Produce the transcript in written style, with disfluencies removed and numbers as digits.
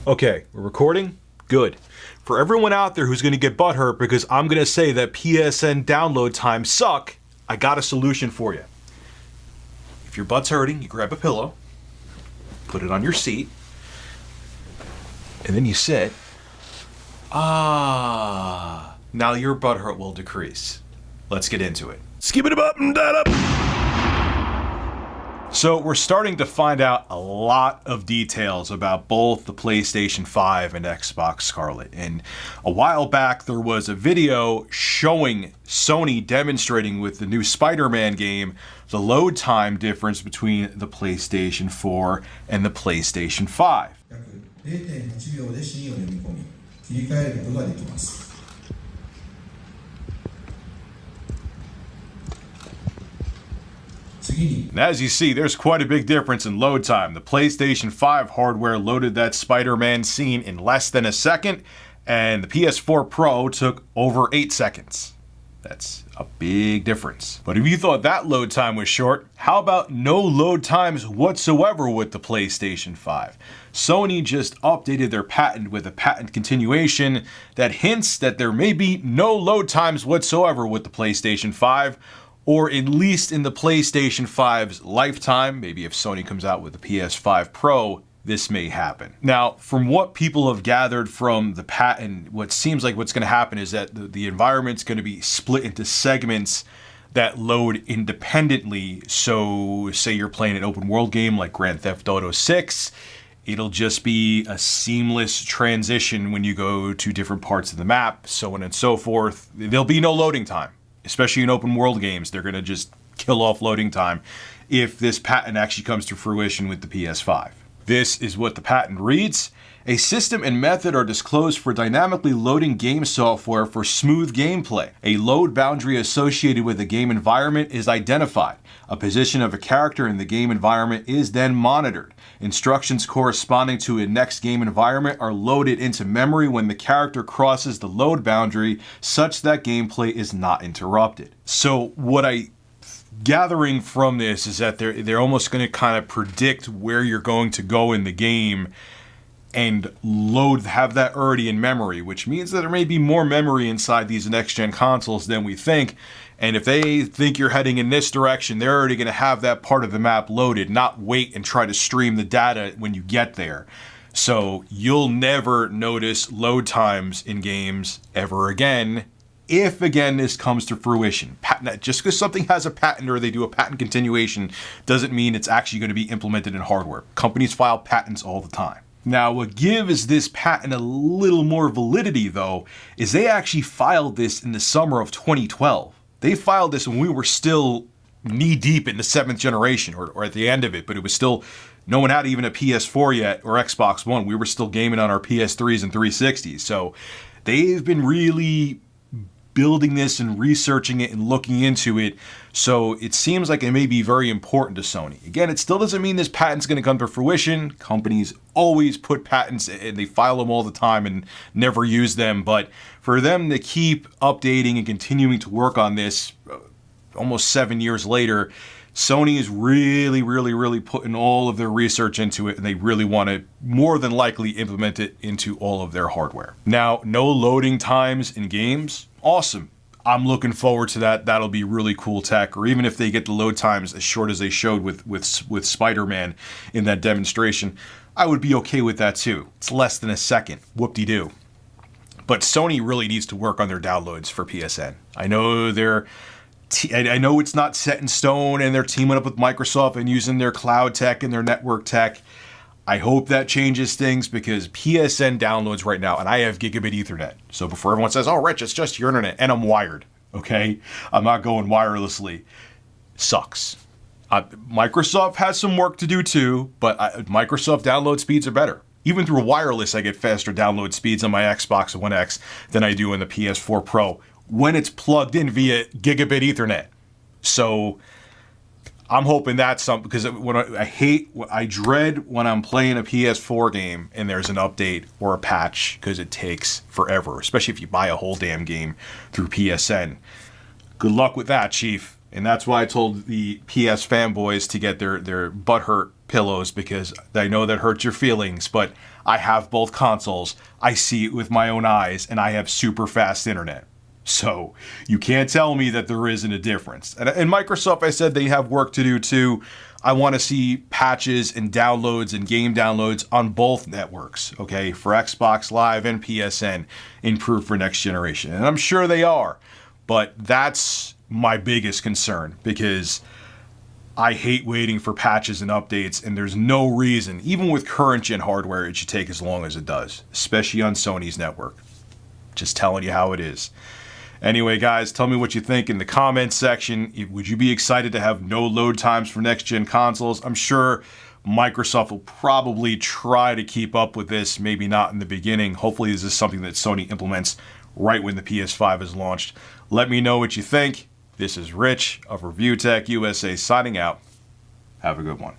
Okay, we're recording? Good. For everyone out there who's going to get butthurt because I'm going to say that PSN download times suck, I got a solution for you. If your butt's hurting, you grab a pillow, put it on your seat, and then you sit. Now your butthurt will decrease. Let's get into it. Skip it up and that up. So we're starting to find out a lot of details about both the PlayStation 5 and Xbox Scarlett. And a while back there was a video showing Sony demonstrating with the new Spider-Man game the load time difference between the PlayStation 4 and the PlayStation 5. 約 0.8 秒でシーンを読み込み、切り替えることができます。 And as you see, there's quite a big difference in load time. The PlayStation 5 hardware loaded that Spider-Man scene in less than a second, and the PS4 Pro took over 8 seconds. That's a big difference. But if you thought that load time was short, how about no load times whatsoever with the PlayStation 5? Sony just updated their patent with a patent continuation that hints that there may be no load times whatsoever with the PlayStation 5, or at least in the PlayStation 5's lifetime. Maybe if Sony comes out with the PS5 Pro, this may happen. Now, from what people have gathered from the patent, what seems like what's going to happen is that the environment's going to be split into segments that load independently. So, say you're playing an open world game like Grand Theft Auto 6, it'll just be a seamless transition when you go to different parts of the map, so on and so forth. There'll be no loading time. Especially in open world games, they're going to just kill off loading time if this patent actually comes to fruition with the PS5. This is what the patent reads. A system and method are disclosed for dynamically loading game software for smooth gameplay. A load boundary associated with a game environment is identified. A position of a character in the game environment is then monitored. Instructions corresponding to a next game environment are loaded into memory when the character crosses the load boundary such that gameplay is not interrupted. So what I gathering from this is that they're almost going to kind of predict where you're going to go in the game and have that already in memory, which means that there may be more memory inside these next-gen consoles than we think. And if they think you're heading in this direction, they're already going to have that part of the map loaded, not wait and try to stream the data when you get there. So you'll never notice load times in games ever again, if again this comes to fruition. Just because something has a patent or they do a patent continuation doesn't mean it's actually going to be implemented in hardware. Companies file patents all the time. Now, what gives this patent a little more validity, though, is they actually filed this in the summer of 2012. They filed this when we were still knee-deep in the 7th generation, or at the end of it, but it was still, no one had even a PS4 yet, or Xbox One. We were still gaming on our PS3s and 360s. So they've been really building this and researching it and looking into it. So it seems like it may be very important to Sony. Again, it still doesn't mean this patent's going to come to fruition. Companies always put patents and they file them all the time and never use them. But for them to keep updating and continuing to work on this almost 7 years later, Sony is really putting all of their research into it, and they really want to more than likely implement it into all of their hardware. Now, no loading times in games. Awesome. I'm looking forward to that. That'll be really cool tech. Or even if they get the load times as short as they showed with Spider-Man in that demonstration, I would be okay with that too. It's less than a second. Whoop-de-doo. But Sony really needs to work on their downloads for PSN. I know I know it's not set in stone and they're teaming up with Microsoft and using their cloud tech and their network tech. I hope that changes things because PSN downloads right now, and I have gigabit Ethernet. So before everyone says, oh, Rich, it's just your internet, and I'm wired, okay? I'm not going wirelessly. Sucks. Microsoft has some work to do too, but Microsoft download speeds are better. Even through wireless, I get faster download speeds on my Xbox One X than I do in the PS4 Pro when it's plugged in via gigabit Ethernet. So I'm hoping that's something, because I dread when I'm playing a PS4 game and there's an update or a patch, because it takes forever, especially if you buy a whole damn game through PSN. Good luck with that, Chief. And that's why I told the PS fanboys to get their butthurt pillows, because I know that hurts your feelings, but I have both consoles. I see it with my own eyes, and I have super fast internet. So you can't tell me that there isn't a difference. And Microsoft, I said they have work to do too. I want to see patches and downloads and game downloads on both networks, okay, for Xbox Live and PSN improved for next generation. And I'm sure they are, but that's my biggest concern, because I hate waiting for patches and updates, and there's no reason, even with current gen hardware, it should take as long as it does, especially on Sony's network. Just telling you how it is. Anyway, guys, tell me what you think in the comments section. Would you be excited to have no load times for next-gen consoles? I'm sure Microsoft will probably try to keep up with this, maybe not in the beginning. Hopefully this is something that Sony implements right when the PS5 is launched. Let me know what you think. This is Rich of Review Tech USA signing out. Have a good one.